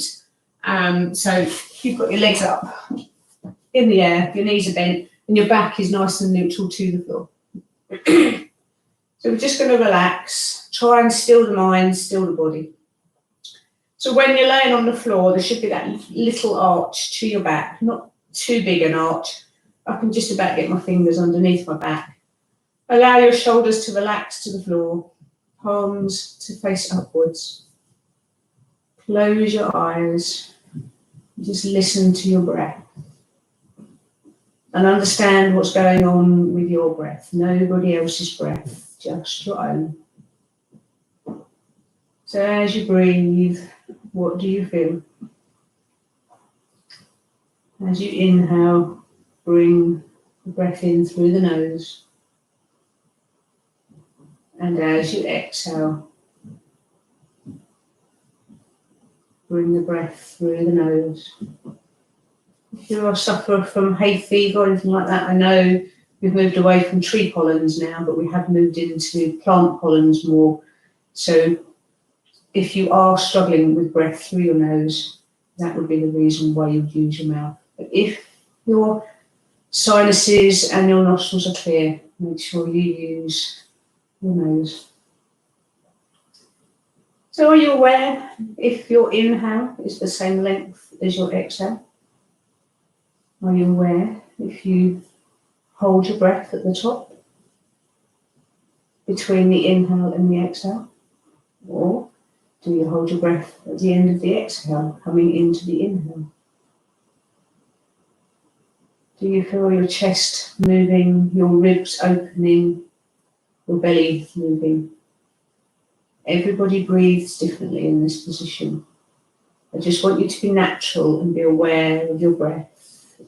So you've got your legs up in the air, your knees are bent, and your back is nice and neutral to the floor. So we're just going to relax, try and still the mind, still the body. So when you're laying on the floor, there should be that little arch to your back, not too big an arch. I can just about get my fingers underneath my back. Allow your shoulders to relax to the floor, palms to face upwards. Close your eyes, just listen to your breath. And understand what's going on with your breath. Nobody else's breath, just your own. So as you breathe, what do you feel? As you inhale, bring the breath in through the nose. And as you exhale, bring the breath through the nose. If you suffer from hay fever or anything like that, I know we've moved away from tree pollens now, but we have moved into plant pollens more. So if you are struggling with breath through your nose, that would be the reason why you'd use your mouth. But if your sinuses and your nostrils are clear, make sure you use your nose. So are you aware if your inhale is the same length as your exhale? Are you aware if you hold your breath at the top between the inhale and the exhale? Or do you hold your breath at the end of the exhale, coming into the inhale? Do you feel your chest moving, your ribs opening, your belly moving? Everybody breathes differently in this position. I just want you to be natural and be aware of your breath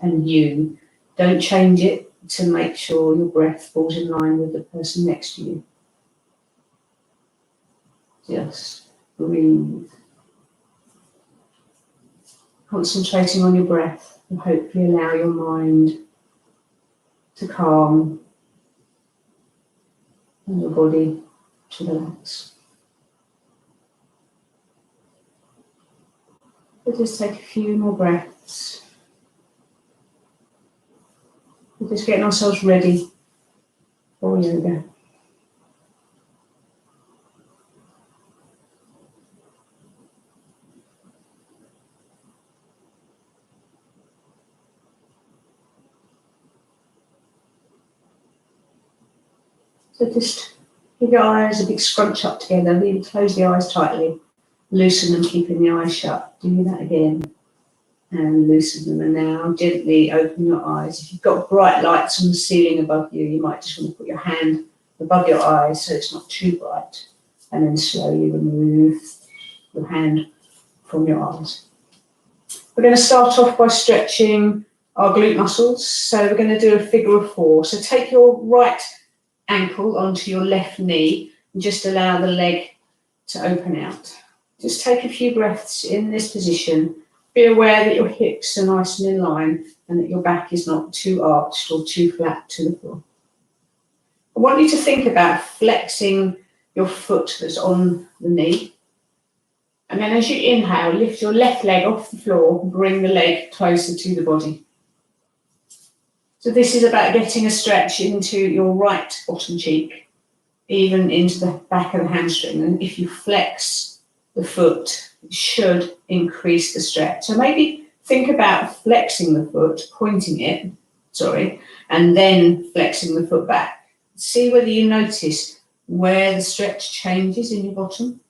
and you. Don't change it to make sure your breath falls in line with the person next to you. Just breathe. Concentrating on your breath will hopefully allow your mind to calm and your body to relax. We'll just take a few more breaths. We're just getting ourselves ready for yoga. So just give your eyes a big scrunch up together, really close the eyes tightly, loosen them, keeping the eyes shut. Do that again. And loosen them, and now gently open your eyes. If you've got bright lights on the ceiling above you, you might just want to put your hand above your eyes so it's not too bright, and then slowly remove your hand from your eyes. We're going to start off by stretching our glute muscles, so we're going to do a figure of four. So take your right ankle onto your left knee and just allow the leg to open out. Just take a few breaths in this position. Be aware that your hips are nice and in line and that your back is not too arched or too flat to the floor. I want you to think about flexing your foot that's on the knee. And then as you inhale, lift your left leg off the floor and bring the leg closer to the body. So this is about getting a stretch into your right bottom cheek, even into the back of the hamstring. And if you flex the foot, it should increase the stretch. So maybe think about flexing the foot, pointing it, and then flexing the foot back. See whether you notice where the stretch changes in your bottom,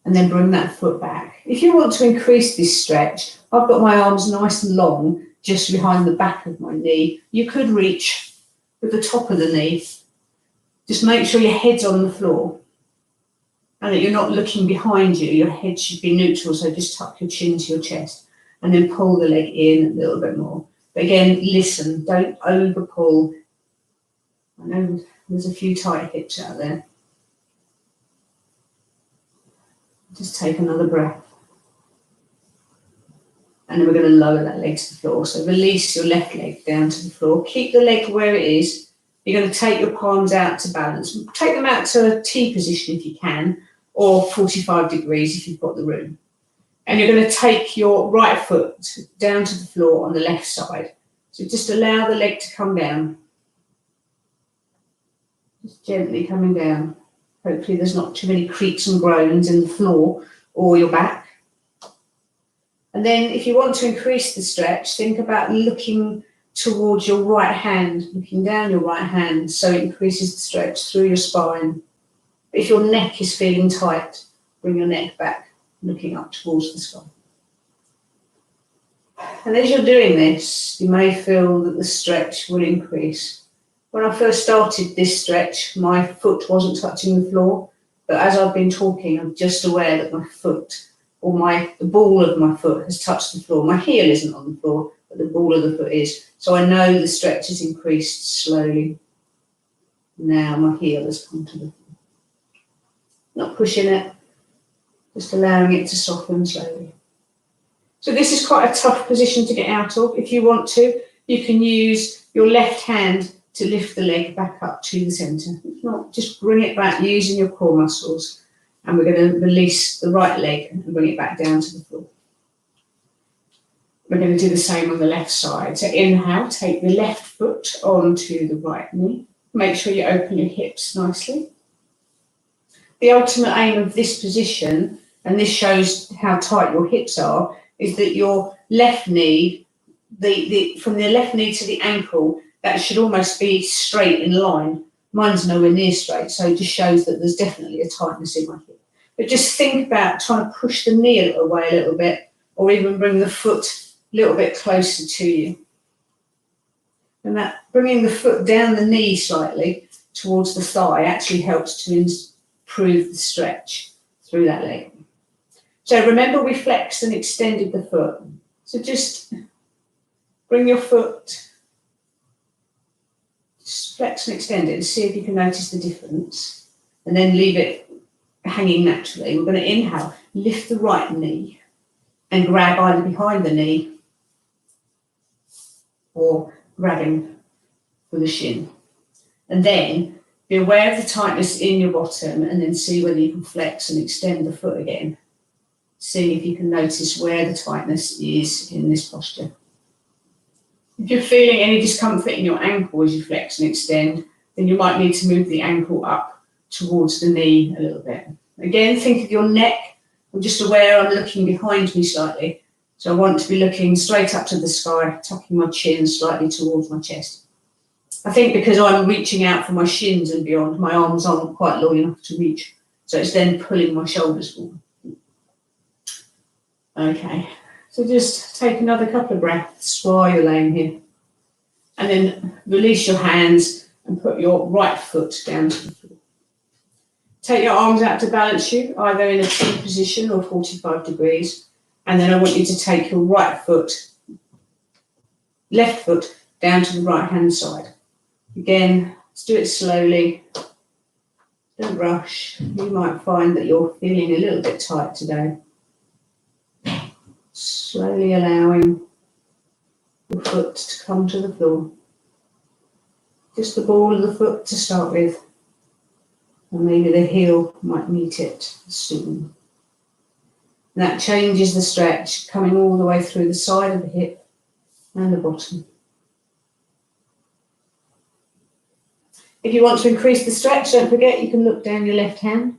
and then bring that foot back. If you want to increase this stretch, I've got my arms nice and long, just behind the back of my knee. You could reach with the top of the knee. Just make sure your head's on the floor, and that you're not looking behind you. Your head should be neutral, so just tuck your chin to your chest and then pull the leg in a little bit more. But again, listen, don't over pull. I know there's a few tight hips out there. Just take another breath. And then we're going to lower that leg to the floor. So release your left leg down to the floor. Keep the leg where it is. You're going to take your palms out to balance. Take them out to a T position if you can, or 45 degrees if you've got the room. And you're going to take your right foot down to the floor on the left side. So just allow the leg to come down. Just gently coming down. Hopefully there's not too many creaks and groans in the floor or your back. And then if you want to increase the stretch, think about looking towards your right hand, looking down your right hand, so it increases the stretch through your spine. If your neck is feeling tight, bring your neck back, looking up towards the sky. And as you're doing this, you may feel that the stretch will increase. When I first started this stretch, my foot wasn't touching the floor, but as I've been talking, I'm just aware that my foot, or the ball of my foot has touched the floor. My heel isn't on the floor, but the ball of the foot is. So I know the stretch has increased slowly. Now my heel has come to the floor. Not pushing it, just allowing it to soften slowly. So this is quite a tough position to get out of. If you want to, you can use your left hand to lift the leg back up to the centre. If not, just bring it back using your core muscles. And we're going to release the right leg and bring it back down to the floor. We're going to do the same on the left side. So inhale, take the left foot onto the right knee. Make sure you open your hips nicely. The ultimate aim of this position, and this shows how tight your hips are, is that your left knee, from the left knee to the ankle, that should almost be straight in line. Mine's nowhere near straight, so it just shows that there's definitely a tightness in my hip. But just think about trying to push the knee away a little bit, or even bring the foot a little bit closer to you. And that bringing the foot down the knee slightly towards the thigh actually helps to improve the stretch through that leg. So remember, we flexed and extended the foot. So just bring your foot, just flex and extend it and see if you can notice the difference. And then leave it hanging naturally. We're going to inhale, lift the right knee and grab either behind the knee or grabbing for the shin. And then be aware of the tightness in your bottom and then see whether you can flex and extend the foot again. See if you can notice where the tightness is in this posture. If you're feeling any discomfort in your ankle as you flex and extend, then you might need to move the ankle up towards the knee a little bit. Again, think of your neck. I'm just aware I'm looking behind me slightly. So I want to be looking straight up to the sky, tucking my chin slightly towards my chest. I think because I'm reaching out for my shins and beyond, my arms aren't quite long enough to reach. So it's then pulling my shoulders forward. Okay, so just take another couple of breaths while you're laying here. And then release your hands and put your right foot down to the floor. Take your arms out to balance you, either in a T position or 45 degrees. And then I want you to take your left foot down to the right hand side. Again, let's do it slowly. Don't rush. You might find that you're feeling a little bit tight today. Slowly allowing the foot to come to the floor. Just the ball of the foot to start with. And maybe the heel might meet it soon. And that changes the stretch, coming all the way through the side of the hip and the bottom. If you want to increase the stretch, don't forget you can look down your left hand.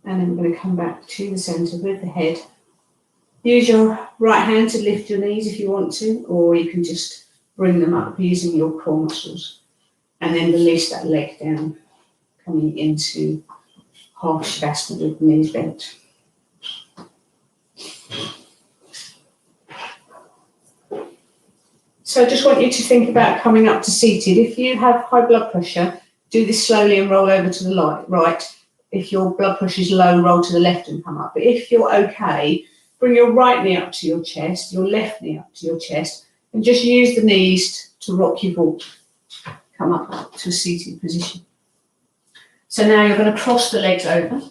And then we're going to come back to the centre with the head. Use your right hand to lift your knees if you want to, or you can just bring them up using your core muscles. And then release that leg down, coming into half Savasana with the knees bent. So I just want you to think about coming up to seated. If you have high blood pressure, do this slowly and roll over to the right. If your blood pressure is low, roll to the left and come up. But if you're okay, bring your right knee up to your chest, your left knee up to your chest, and just use the knees to rock you forward. Come up to a seated position. So now you're going to cross the legs over,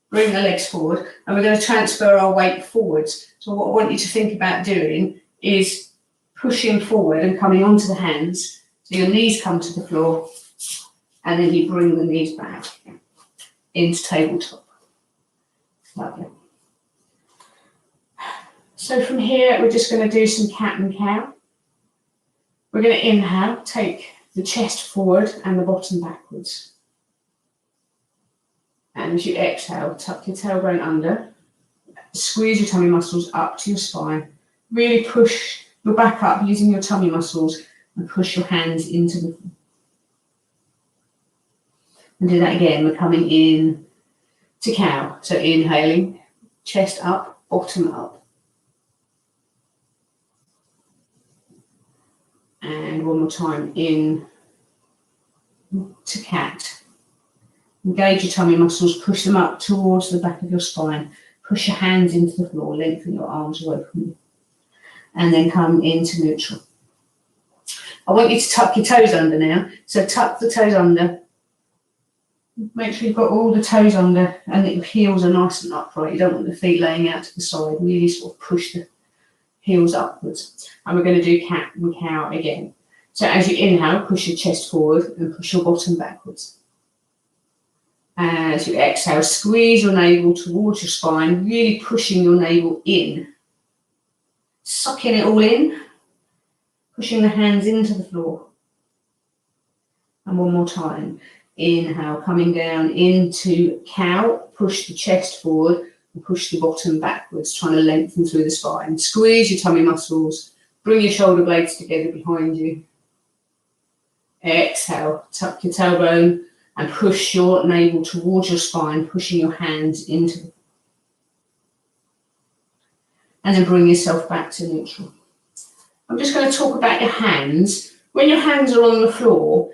bring the legs forward, and we're going to transfer our weight forwards. So what I want you to think about doing is pushing forward and coming onto the hands So your knees come to the floor, and then you bring the knees back into tabletop. Lovely. So from here, we're just going to do some cat and cow. We're going to inhale, take the chest forward and the bottom backwards. And as you exhale, tuck your tailbone under, squeeze your tummy muscles up to your spine. Really push your back up using your tummy muscles and push your hands into the floor. And do that again. We're coming in to cow. So inhaling, chest up, bottom up. And one more time, in to cat. Engage your tummy muscles, push them up towards the back of your spine. Push your hands into the floor, lengthen your arms away from you. And then come into neutral. I want you to tuck your toes under now. So tuck the toes under. Make sure you've got all the toes under and that your heels are nice and upright. You don't want the feet laying out to the side. Really sort of push the heels upwards. And we're going to do cat and cow again. So as you inhale, push your chest forward and push your bottom backwards. As you exhale, squeeze your navel towards your spine, really pushing your navel in. Sucking it all in, pushing the hands into the floor. And one more time. Inhale, coming down into cow, push the chest forward and push the bottom backwards, trying to lengthen through the spine. Squeeze your tummy muscles, bring your shoulder blades together behind you. Exhale, tuck your tailbone and push your navel towards your spine, pushing your hands into the... And then bring yourself back to neutral. I'm just going to talk about your hands. When your hands are on the floor,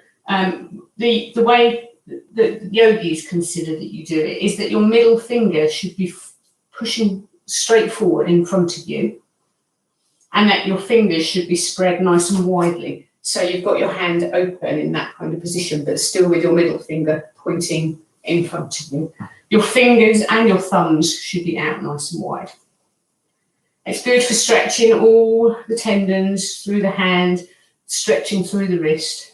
the way that yogis consider that you do it is that your middle finger should be pushing straight forward in front of you, and that your fingers should be spread nice and widely. So you've got your hand open in that kind of position, but still with your middle finger pointing in front of you. Your fingers and your thumbs should be out nice and wide. It's good for stretching all the tendons through the hand, stretching through the wrist.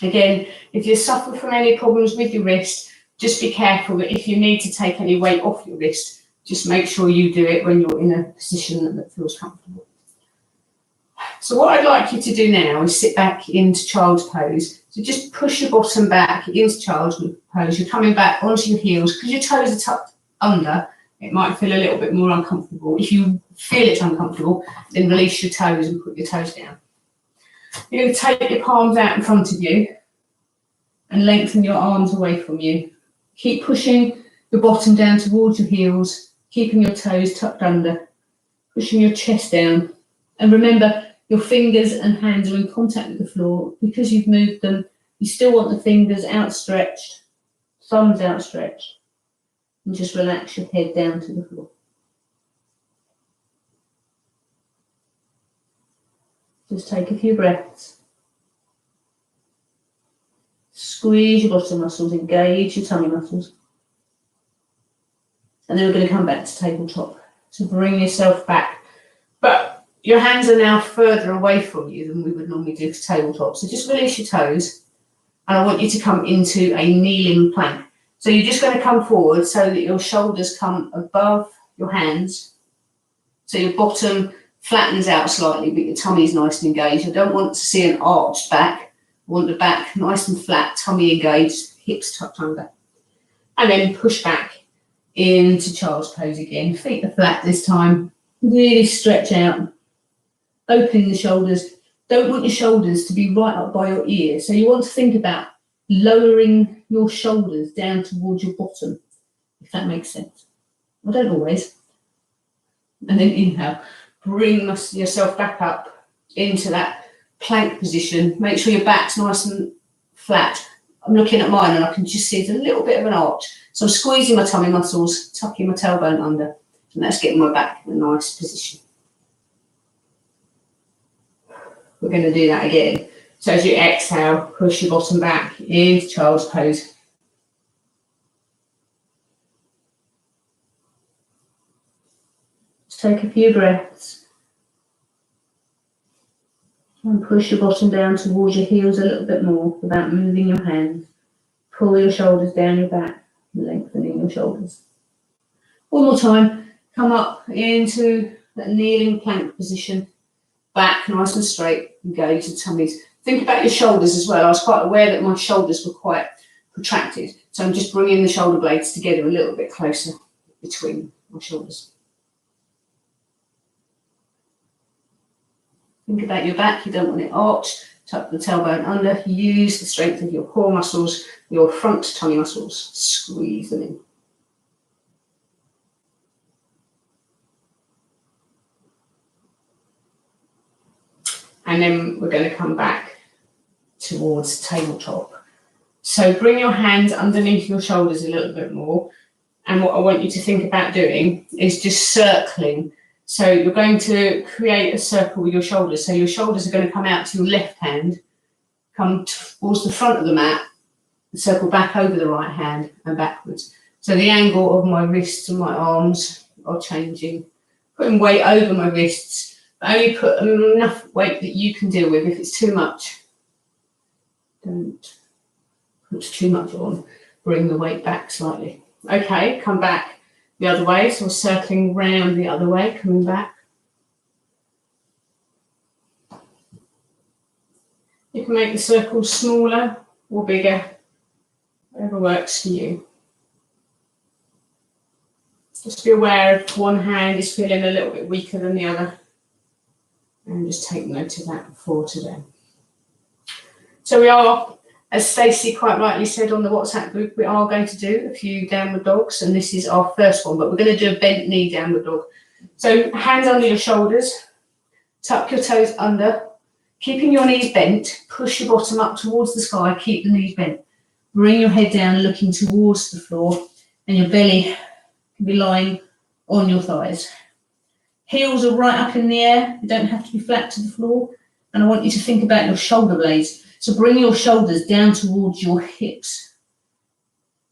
Again, if you suffer from any problems with your wrist, just be careful that if you need to take any weight off your wrist, just make sure you do it when you're in a position that feels comfortable. So what I'd like you to do now is sit back into child's pose. So just push your bottom back into child's pose. You're coming back onto your heels. Because your toes are tucked under, it might feel a little bit more uncomfortable. If you feel it's uncomfortable, then release your toes and put your toes down. You're going to take your palms out in front of you and lengthen your arms away from you. Keep pushing your bottom down towards your heels, keeping your toes tucked under, pushing your chest down. And remember, your fingers and hands are in contact with the floor. Because you've moved them, you still want the fingers outstretched, thumbs outstretched, and just relax your head down to the floor. Just take a few breaths. Squeeze your bottom muscles, engage your tummy muscles. And then we're going to come back to tabletop. So bring yourself back. But your hands are now further away from you than we would normally do for tabletop. So just release your toes. And I want you to come into a kneeling plank. So you're just going to come forward so that your shoulders come above your hands. So your bottom flattens out slightly, but your tummy is nice and engaged. I don't want to see an arched back. I want the back nice and flat, tummy engaged, hips tucked under. And then push back into child's pose again. Feet are flat this time. Really stretch out. Opening the shoulders. Don't want your shoulders to be right up by your ears. So you want to think about lowering your shoulders down towards your bottom, if that makes sense. I don't always. And then inhale. Bring yourself back up into that plank position. Make sure your back's nice and flat. I'm looking at mine and I can just see it's a little bit of an arch. So I'm squeezing my tummy muscles, tucking my tailbone under, and that's getting my back in a nice position. We're going to do that again. So as you exhale, push your bottom back into child's pose. Just take a few breaths. And push your bottom down towards your heels a little bit more without moving your hands. Pull your shoulders down your back, lengthening your shoulders. One more time, come up into that kneeling plank position. Back nice and straight, engage the tummies. Think about your shoulders as well. I was quite aware that my shoulders were quite protracted. So I'm just bringing the shoulder blades together a little bit closer between my shoulders. Think about your back, you don't want it arched. Tuck the tailbone under, use the strength of your core muscles, your front tummy muscles, squeeze them in. And then we're going to come back towards tabletop. So bring your hands underneath your shoulders a little bit more. And what I want you to think about doing is just circling. So you're going to create a circle with your shoulders. So your shoulders are going to come out to your left hand, come towards the front of the mat, circle back over the right hand and backwards. So the angle of my wrists and my arms are changing. Putting weight over my wrists, but only put enough weight that you can deal with. If it's too much, don't put too much on. Bring the weight back slightly. Okay, come back the other way. So we're circling round the other way, coming back. You can make the circles smaller or bigger, whatever works for you. Just be aware if one hand is feeling a little bit weaker than the other. And just take note of that for today. So we are, as Stacey quite rightly said on the WhatsApp group, we are going to do a few downward dogs, and this is our first one, but we're going to do a bent knee downward dog. So hands under your shoulders, tuck your toes under, keeping your knees bent, push your bottom up towards the sky, keep the knees bent. Bring your head down, looking towards the floor, and your belly can be lying on your thighs. Heels are right up in the air, you don't have to be flat to the floor, and I want you to think about your shoulder blades. So bring your shoulders down towards your hips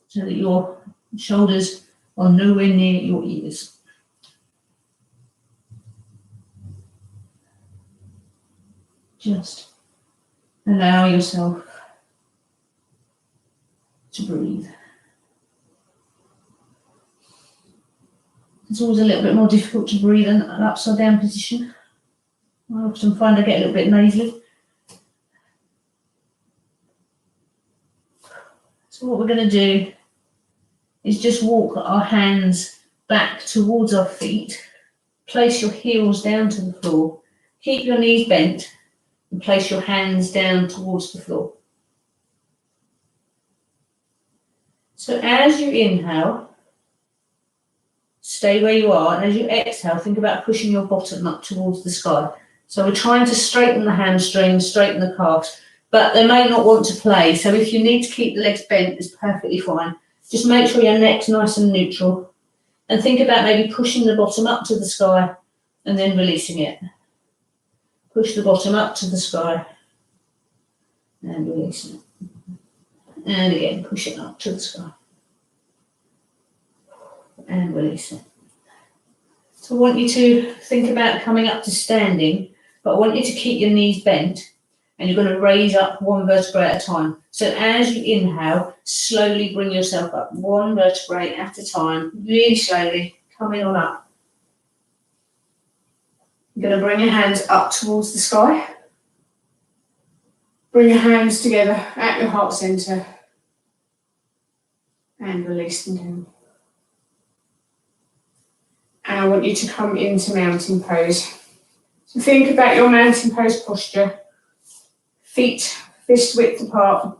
so that your shoulders are nowhere near your ears. Just allow yourself to breathe. It's always a little bit more difficult to breathe in an upside down position. I often find I get a little bit nasally. So what we're going to do is just walk our hands back towards our feet. Place your heels down to the floor. Keep your knees bent and place your hands down towards the floor. So as you inhale, stay where you are, and as you exhale, think about pushing your bottom up towards the sky. So we're trying to straighten the hamstrings, straighten the calves, but they may not want to play. So if you need to keep the legs bent, it's perfectly fine. Just make sure your neck's nice and neutral. And think about maybe pushing the bottom up to the sky and then releasing it. Push the bottom up to the sky and release it. And again, push it up to the sky and release it. So I want you to think about coming up to standing, but I want you to keep your knees bent, and you're going to raise up one vertebrae at a time. So as you inhale, slowly bring yourself up, one vertebrae at a time, really slowly, coming on up. You're going to bring your hands up towards the sky. Bring your hands together at your heart center and release them down. And I want you to come into mountain pose. So think about your mountain pose posture. Feet fist width apart,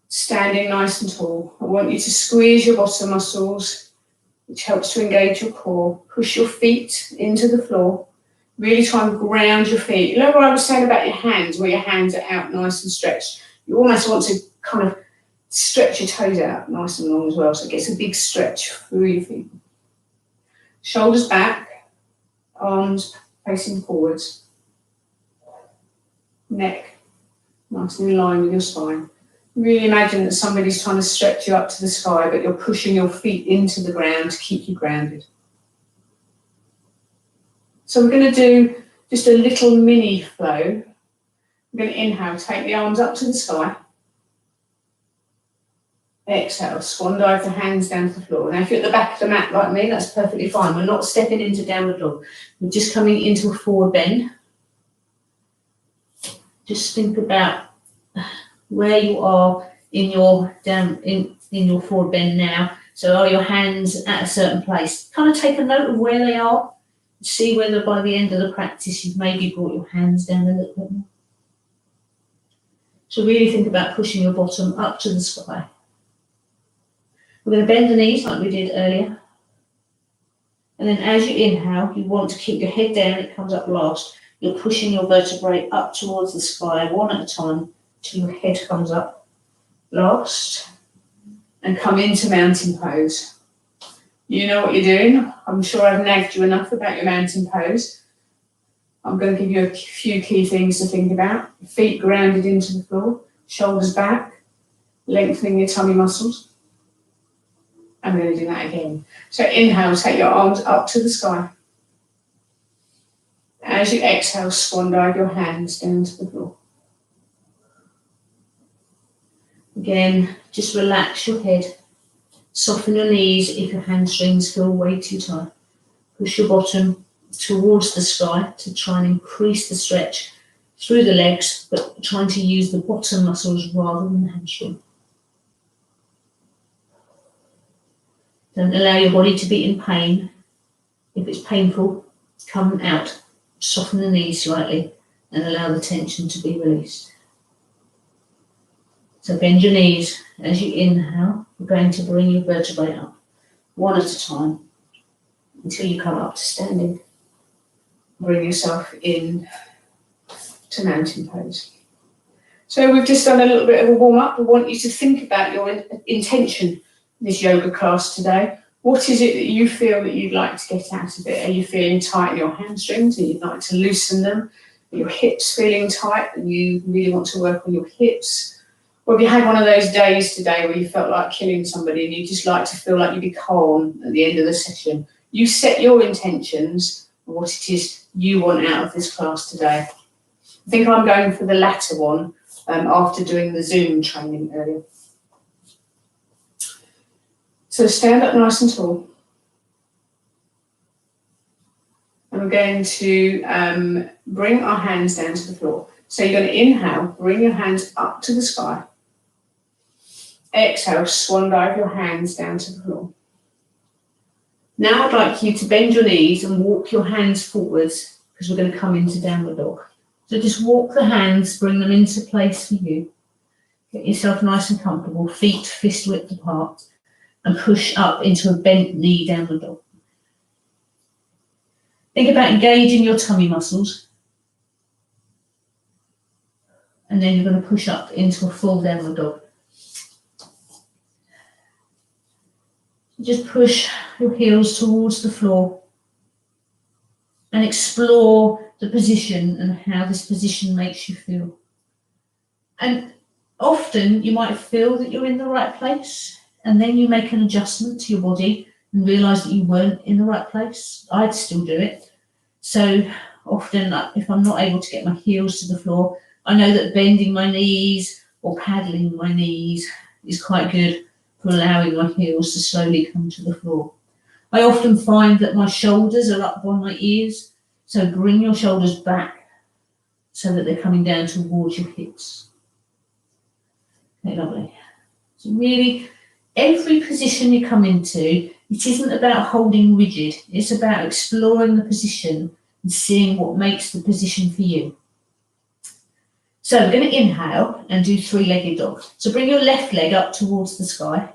standing nice and tall. I want you to squeeze your bottom muscles, which helps to engage your core. Push your feet into the floor. Really try and ground your feet. You know what I was saying about your hands, where your hands are out nice and stretched? You almost want to kind of stretch your toes out nice and long as well, so it gets a big stretch through your feet. Shoulders back, arms facing forwards. Neck nice and in line with your spine. Really imagine that somebody's trying to stretch you up to the sky, but you're pushing your feet into the ground to keep you grounded. So we're going to do just a little mini flow. I'm going to inhale, take the arms up to the sky. Exhale, swan dive the hands down to the floor. Now, if you're at the back of the mat like me, that's perfectly fine. We're not stepping into downward dog. We're just coming into a forward bend. Just think about where you are in your in your forward bend now. So are your hands at a certain place? Kind of take a note of where they are. See whether by the end of the practice you've maybe brought your hands down a little bit more. So really think about pushing your bottom up to the sky. We're going to bend the knees like we did earlier. And then as you inhale, you want to keep your head down, it comes up last. You're pushing your vertebrae up towards the sky, one at a time, till your head comes up last. And come into mountain pose. You know what you're doing. I'm sure I've nagged you enough about your mountain pose. I'm going to give you a few key things to think about. Feet grounded into the floor, shoulders back, lengthening your tummy muscles. I'm going to do that again. So inhale, take your arms up to the sky. As you exhale, swan dive your hands down to the floor. Again, just relax your head. Soften your knees if your hamstrings feel way too tight. Push your bottom towards the sky to try and increase the stretch through the legs, but trying to use the bottom muscles rather than the hamstring. Don't allow your body to be in pain. If it's painful, come out. Soften the knees slightly and allow the tension to be released. So bend your knees as you inhale. You're going to bring your vertebrae up one at a time until you come up to standing. Bring yourself in to mountain pose. So we've just done a little bit of a warm up. We want you to think about your intention in this yoga class today. What is it that you feel that you'd like to get out of it? Are you feeling tight in your hamstrings and you'd like to loosen them? Are your hips feeling tight and you really want to work on your hips? Or have you had one of those days today where you felt like killing somebody and you just like to feel like you'd be calm at the end of the session? You set your intentions and what it is you want out of this class today. I think I'm going for the latter one after doing the Zoom training earlier. So stand up nice and tall. And we're going to bring our hands down to the floor. So you're going to inhale, bring your hands up to the sky. Exhale, swan dive your hands down to the floor. Now I'd like you to bend your knees and walk your hands forwards because we're going to come into downward dog. So just walk the hands, bring them into place for you. Get yourself nice and comfortable, feet fist width apart, and push up into a bent knee downward dog. Think about engaging your tummy muscles. And then you're going to push up into a full downward dog. Just push your heels towards the floor and explore the position and how this position makes you feel. And often you might feel that you're in the right place and then you make an adjustment to your body and realise that you weren't in the right place. I'd still do it. So often if I'm not able to get my heels to the floor, I know that bending my knees or paddling my knees is quite good for allowing my heels to slowly come to the floor. I often find that my shoulders are up by my ears, so bring your shoulders back so that they're coming down towards your hips. Okay, lovely. So really, every position you come into, it isn't about holding rigid, it's about exploring the position and seeing what makes the position for you. So we're going to inhale and do three-legged dog. So bring your left leg up towards the sky.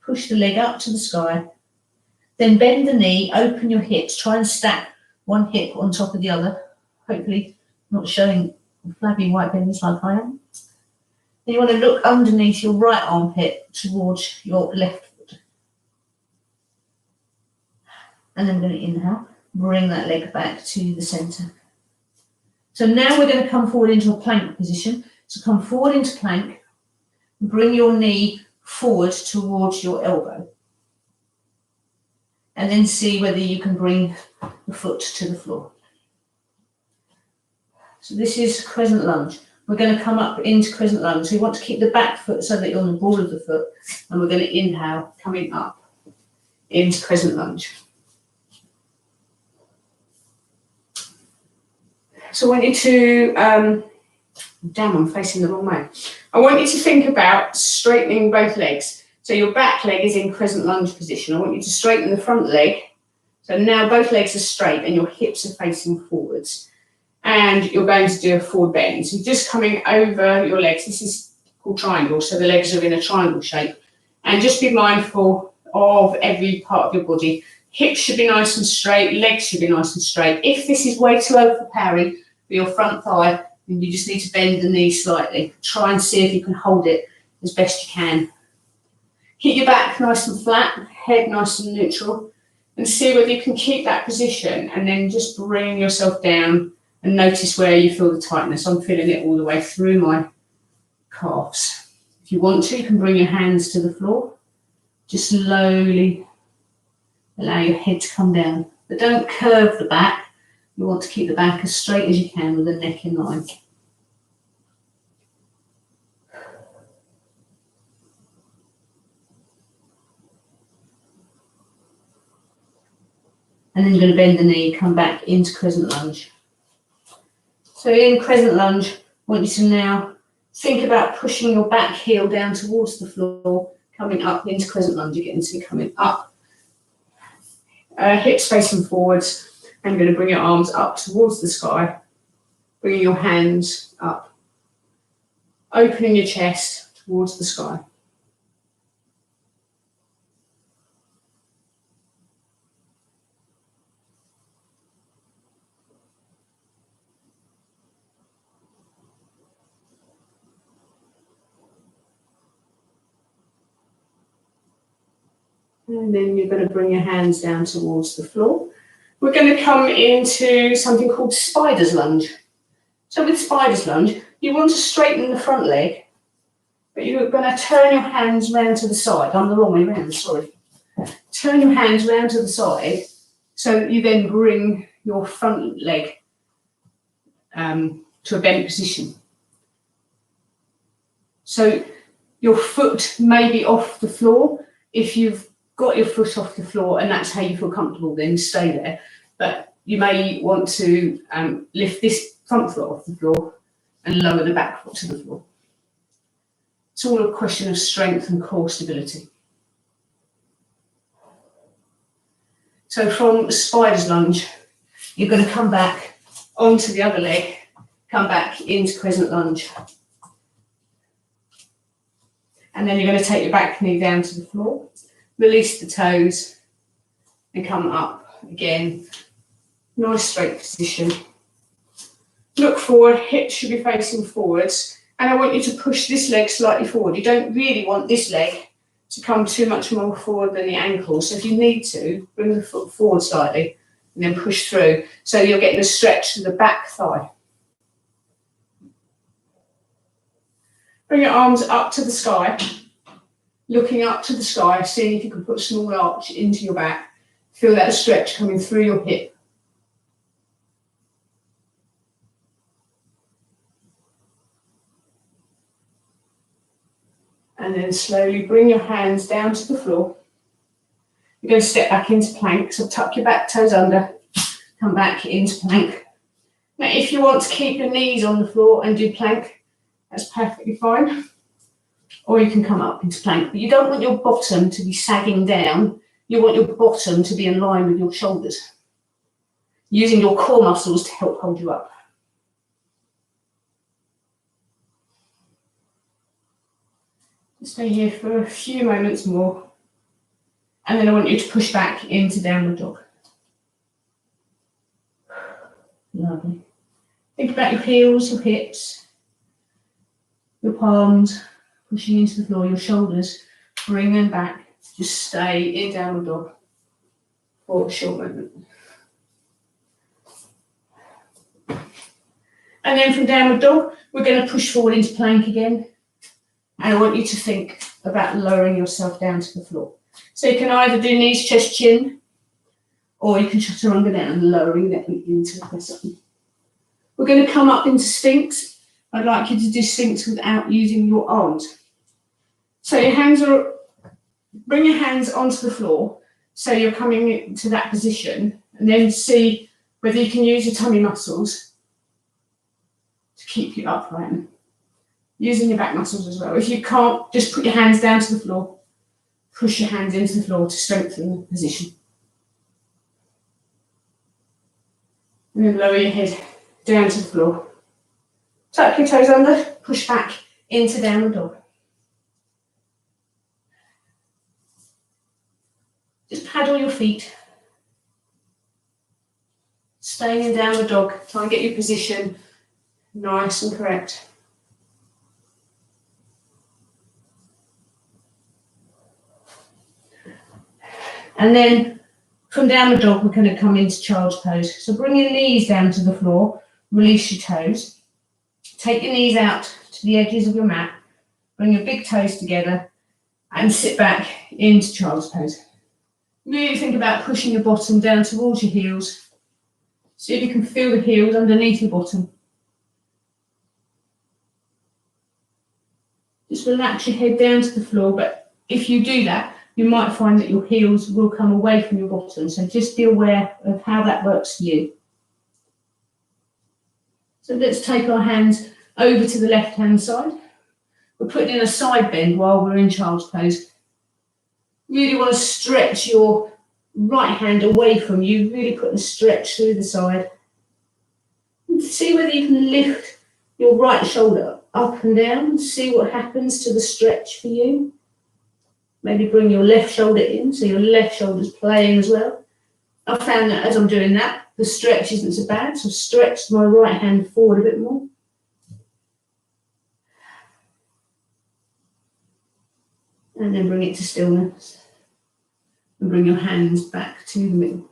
Push the leg up to the sky. Then bend the knee, open your hips. Try and stack one hip on top of the other. Hopefully not showing flabby white bellies like I am. Then you want to look underneath your right armpit towards your left foot. And then we're going to inhale. Bring that leg back to the centre. So now we're going to come forward into a plank position. So come forward into plank. Bring your knee forward towards your elbow. And then see whether you can bring the foot to the floor. So this is crescent lunge. We're going to come up into crescent lunge. So you want to keep the back foot so that you're on the ball of the foot. And we're going to inhale, coming up into crescent lunge. So I want you to, damn, I'm facing the wrong way. I want you to think about straightening both legs. So your back leg is in crescent lunge position. I want you to straighten the front leg. So now both legs are straight and your hips are facing forwards. And you're going to do a forward bend. So you're just coming over your legs. This is called triangle, so the legs are in a triangle shape. And just be mindful of every part of your body. Hips should be nice and straight, legs should be nice and straight. If this is way too overpowering for your front thigh, then you just need to bend the knee slightly. Try and see if you can hold it as best you can. Keep your back nice and flat, head nice and neutral, and see whether you can keep that position and then just bring yourself down and notice where you feel the tightness. I'm feeling it all the way through my calves. If you want to, you can bring your hands to the floor. Just slowly allow your head to come down. But don't curve the back. You want to keep the back as straight as you can with the neck in line. And then you're going to bend the knee, come back into crescent lunge. So in crescent lunge, I want you to now think about pushing your back heel down towards the floor, coming up into crescent lunge again. So you're coming up, hips facing forwards, and you're going to bring your arms up towards the sky, bringing your hands up, opening your chest towards the sky. And then you're going to bring your hands down towards the floor. We're going to come into something called spider's lunge. So with spider's lunge, you want to straighten the front leg, but you're going to turn your hands round to the side. I'm the wrong way round, sorry. Turn your hands round to the side so that you then bring your front leg to a bent position. So your foot may be off the floor. If you've got your foot off the floor and that's how you feel comfortable, then stay there. But you may want to lift this front foot off the floor and lower the back foot to the floor. It's all a question of strength and core stability. So from spider's lunge, you're going to come back onto the other leg, come back into crescent lunge. And then you're going to take your back knee down to the floor, release the toes, and come up again. Nice straight position. Look forward, hips should be facing forwards. And I want you to push this leg slightly forward. You don't really want this leg to come too much more forward than the ankle. So if you need to, bring the foot forward slightly and then push through. So you're getting a stretch to the back thigh. Bring your arms up to the sky, looking up to the sky, seeing if you can put a small arch into your back. Feel that stretch coming through your hip. And then slowly bring your hands down to the floor. You're going to step back into plank, so tuck your back toes under, come back into plank. Now if you want to keep your knees on the floor and do plank, that's perfectly fine. Or you can come up into plank, but you don't want your bottom to be sagging down. You want your bottom to be in line with your shoulders, using your core muscles to help hold you up. Stay here for a few moments more, and then I want you to push back into downward dog. Lovely. Think about your heels, your hips, your palms, pushing into the floor, your shoulders, bring them back. Just stay in downward dog for a short moment. And then from downward dog, we're going to push forward into plank again. And I want you to think about lowering yourself down to the floor. So you can either do knees, chest, chin, or you can chaturanga down, lowering that into the crescent. We're going to come up into Sphinx. I'd like you to do Sphinx without using your arms. So bring your hands onto the floor. So you're coming into that position, and then see whether you can use your tummy muscles to keep you upright. Using your back muscles as well. If you can't, just put your hands down to the floor. Push your hands into the floor to strengthen the position. And then lower your head down to the floor. Tuck your toes under, push back into downward dog. Just paddle your feet. Staying in downward dog. Try and get your position nice and correct. And then from downward dog, we're going to come into child's pose. So bring your knees down to the floor, release your toes. Take your knees out to the edges of your mat. Bring your big toes together and sit back into child's pose. Really think about pushing your bottom down towards your heels. See if you can feel the heels underneath your bottom. Just relax your head down to the floor, but if you do that, you might find that your heels will come away from your bottom. So just be aware of how that works for you. So let's take our hands over to the left-hand side. We're putting in a side bend while we're in child's pose. Really want to stretch your right hand away from you, really putting a stretch through the side. And see whether you can lift your right shoulder up and down. See what happens to the stretch for you. Maybe bring your left shoulder in, so your left shoulder's playing as well. I found that as I'm doing that, the stretch isn't so bad, so I've stretched my right hand forward a bit more. And then bring it to stillness. And bring your hands back to the middle.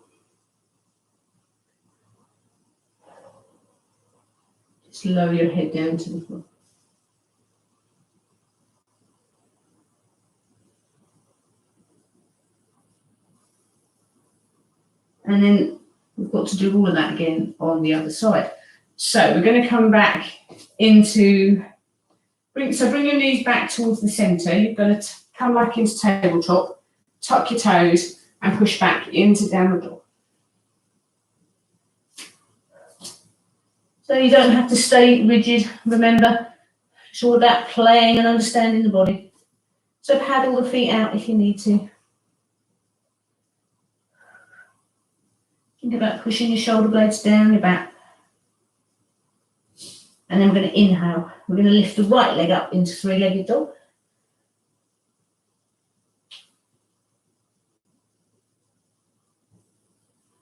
Just lower your head down to the floor. And then we've got to do all of that again on the other side. So we're going to come back into, bring your knees back towards the centre. You're going to come back into tabletop, tuck your toes and push back into downward dog. So you don't have to stay rigid. Remember, it's all about playing and understanding the body. So paddle the feet out if you need to. Think about pushing your shoulder blades down your back. And then we're going to inhale. We're going to lift the right leg up into three-legged dog.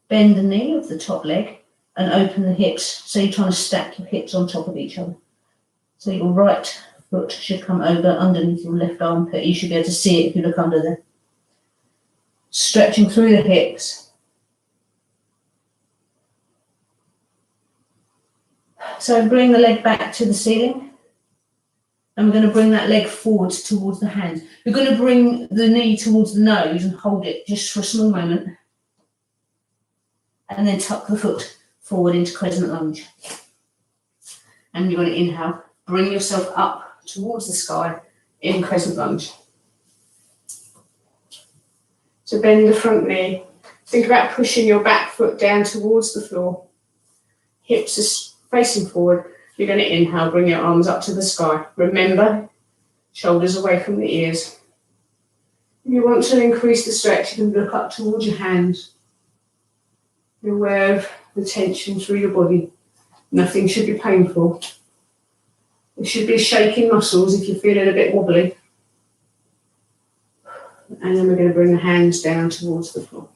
Bend the knee of the top leg and open the hips. So you're trying to stack your hips on top of each other. So your right foot should come over underneath your left armpit. You should be able to see it if you look under there. Stretching through the hips. So bring the leg back to the ceiling. And we're going to bring that leg forward towards the hand. We're going to bring the knee towards the nose and hold it just for a small moment. And then tuck the foot forward into crescent lunge. And you're going to inhale. Bring yourself up towards the sky in crescent lunge. So bend the front knee. Think about pushing your back foot down towards the floor. Hips are facing forward. You're going to inhale, bring your arms up to the sky. Remember, shoulders away from the ears. If you want to increase the stretch, you can look up towards your hands. Be aware of the tension through your body. Nothing should be painful. It should be shaking muscles if you're feeling a bit wobbly. And then we're going to bring the hands down towards the floor.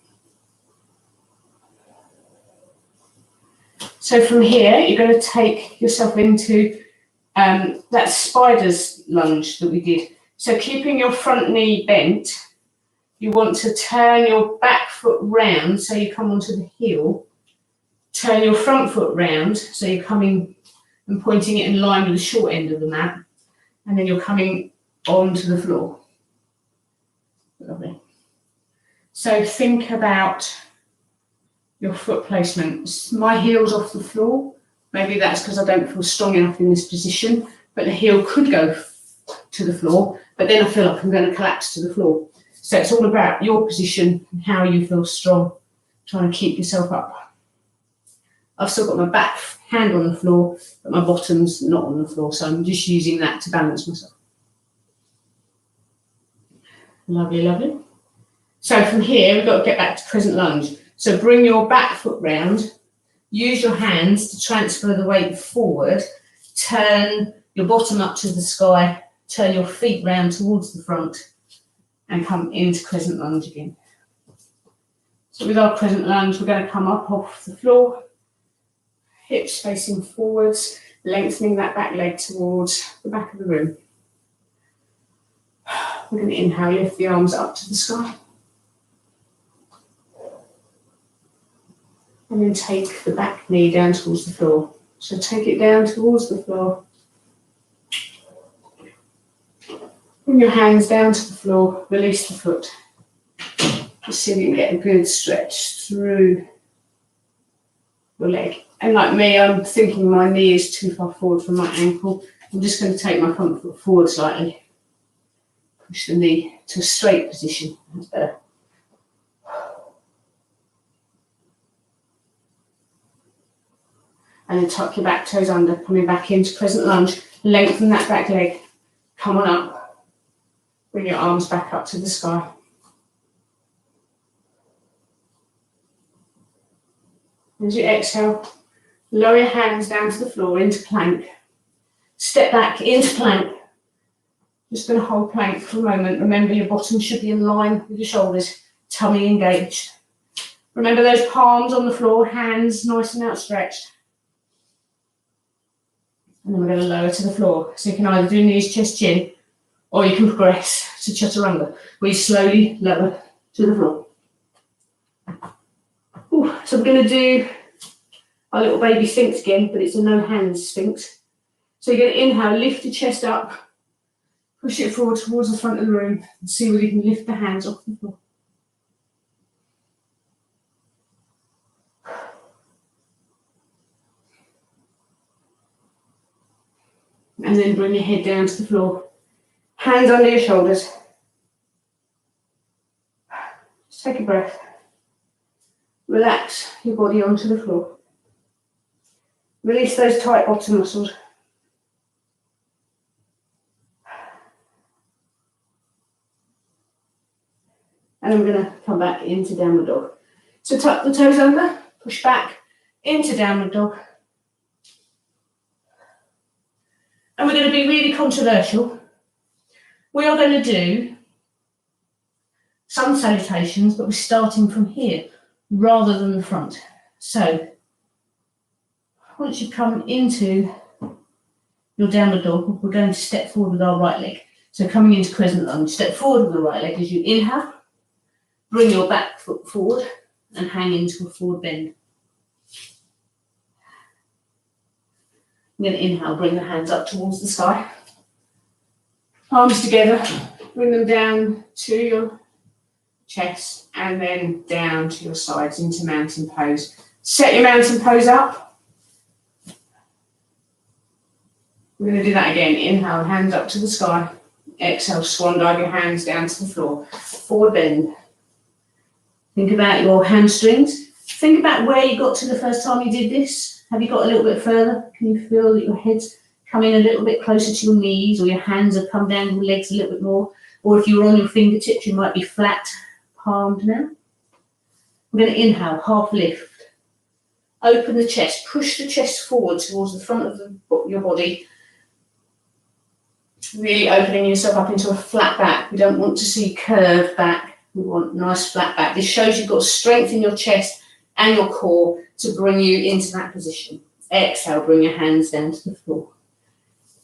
So from here, you're going to take yourself into that spider's lunge that we did. So keeping your front knee bent, you want to turn your back foot round so you come onto the heel. Turn your front foot round so you're coming and pointing it in line with the short end of the mat. And then you're coming onto the floor. Lovely. So think about your foot placement. My heel's off the floor. Maybe that's because I don't feel strong enough in this position, but the heel could go to the floor, but then I feel like I'm going to collapse to the floor. So it's all about your position and how you feel strong, trying to keep yourself up. I've still got my back hand on the floor, but my bottom's not on the floor, so I'm just using that to balance myself. Lovely, lovely. So from here, we've got to get back to crescent lunge. So bring your back foot round, use your hands to transfer the weight forward, turn your bottom up to the sky, turn your feet round towards the front, and come into crescent lunge again. So with our crescent lunge, we're going to come up off the floor, hips facing forwards, lengthening that back leg towards the back of the room. We're going to inhale, lift the arms up to the sky. And then take the back knee down towards the floor. So take it down towards the floor. Bring your hands down to the floor, release the foot. Just see if you can get a good stretch through your leg. And like me, I'm thinking my knee is too far forward from my ankle. I'm just going to take my front foot forward slightly. Push the knee to a straight position. That's better. And then tuck your back toes under, coming back into crescent lunge. Lengthen that back leg. Come on up. Bring your arms back up to the sky. As you exhale, lower your hands down to the floor into plank. Step back into plank. Just going to hold plank for a moment. Remember, your bottom should be in line with your shoulders, tummy engaged. Remember those palms on the floor, hands nice and outstretched. And then we're going to lower to the floor. So you can either do knees, chest, chin, or you can progress to chaturanga, where you slowly lower to the floor. Ooh, so we're going to do our little baby sphinx again, but it's a no hands sphinx. So you're going to inhale, lift your chest up, push it forward towards the front of the room, and see whether you can lift the hands off the floor. And then bring your head down to the floor. Hands under your shoulders. Just take a breath. Relax your body onto the floor. Release those tight bottom muscles. And then we're going to come back into downward dog. So tuck the toes under, push back into downward dog. And we're going to be really controversial. We are going to do some salutations, but we're starting from here rather than the front. So once you come into your downward dog, we're going to step forward with our right leg. So coming into crescent lunge, step forward with the right leg as you inhale, bring your back foot forward and hang into a forward bend. I'm going to inhale, bring the hands up towards the sky. Arms together, bring them down to your chest and then down to your sides into mountain pose. Set your mountain pose up. We're going to do that again. Inhale, hands up to the sky. Exhale, swan dive your hands down to the floor. Forward bend. Think about your hamstrings. Think about where you got to the first time you did this. Have you got a little bit further? Can you feel that your head's coming a little bit closer to your knees, or your hands have come down your legs a little bit more? Or if you were on your fingertips, you might be flat palmed now. We're going to inhale, half lift. Open the chest, push the chest forward towards the front of your body. Really opening yourself up into a flat back. We don't want to see curved back. We want nice flat back. This shows you've got strength in your chest and your core to bring you into that position. Exhale, bring your hands down to the floor.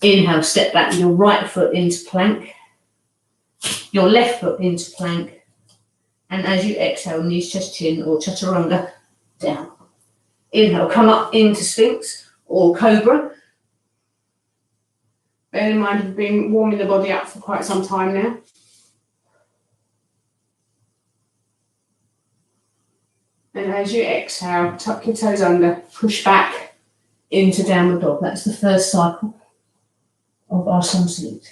Inhale, step back with your right foot into plank, your left foot into plank, and as you exhale, knees, chest, chin, or chaturanga, down. Inhale, come up into sphinx or cobra. Bear in mind, we've been warming the body up for quite some time now. And as you exhale, tuck your toes under, push back into downward dog. That's the first cycle of our sun salute.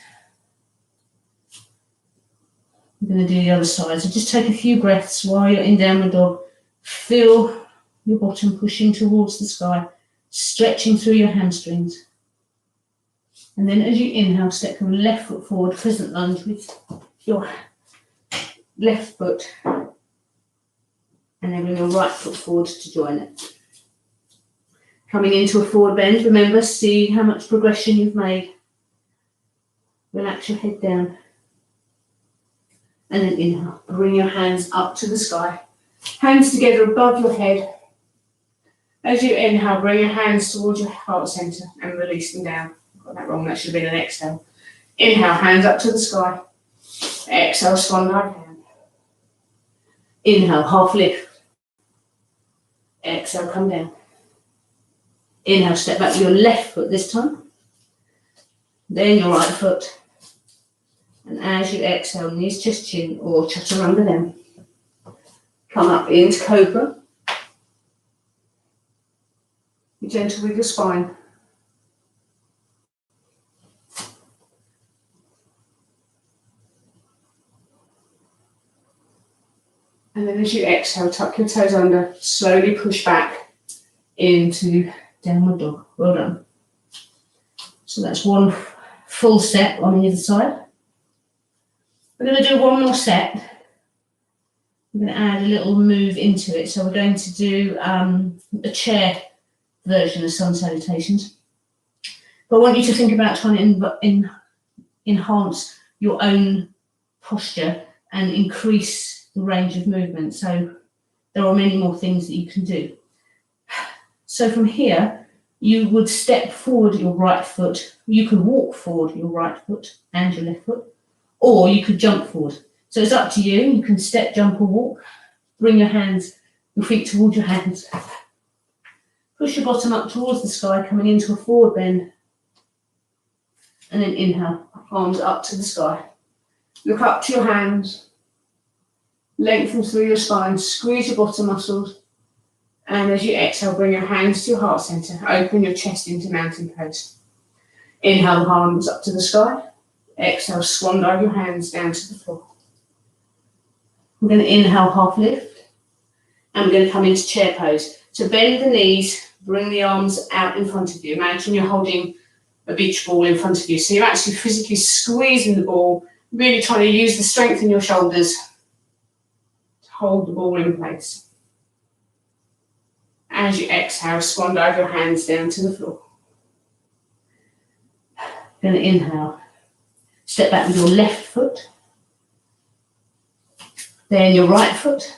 We're going to do the other side. So just take a few breaths while you're in downward dog. Feel your bottom pushing towards the sky, stretching through your hamstrings. And then as you inhale, step your left foot forward, crescent lunge with your left foot. And then bring your right foot forward to join it. Coming into a forward bend, remember, see how much progression you've made. Relax your head down. And then inhale, bring your hands up to the sky. Hands together above your head. As you inhale, bring your hands towards your heart centre and release them down. Got that wrong, that should have been an exhale. Inhale, hands up to the sky. Exhale, swan dive down. Inhale, half lift. Exhale, come down. Inhale, step back with your left foot this time. Then your right foot. And as you exhale, knees, chest, chin, or chaturanga down. Come up into cobra. Be gentle with your spine. And then as you exhale, tuck your toes under, slowly push back into downward dog. Well done. So that's one full set on either side. We're going to do one more set. I'm going to add a little move into it. So we're going to do a chair version of sun salutations. But I want you to think about trying to enhance your own posture and increase the range of movement. So there are many more things that you can do. So from here, you would step forward your right foot. You could walk forward your right foot and your left foot, or you could jump forward. So it's up to you. You can step, jump, or walk. Bring your feet towards your hands. Push your bottom up towards the sky, coming into a forward bend. And then inhale, arms up to the sky. Look up to your hands. Lengthen through your spine. Squeeze your bottom muscles. And as you exhale, bring your hands to your heart centre. Open your chest into mountain pose. Inhale, arms up to the sky. Exhale, swan dive your hands down to the floor. We're going to inhale, half lift. And we're going to come into chair pose. So bend the knees, bring the arms out in front of you. Imagine you're holding a beach ball in front of you. So you're actually physically squeezing the ball, really trying to use the strength in your shoulders to hold the ball in place. As you exhale, swan dive your hands down to the floor. Going to inhale. Step back with your left foot. Then your right foot.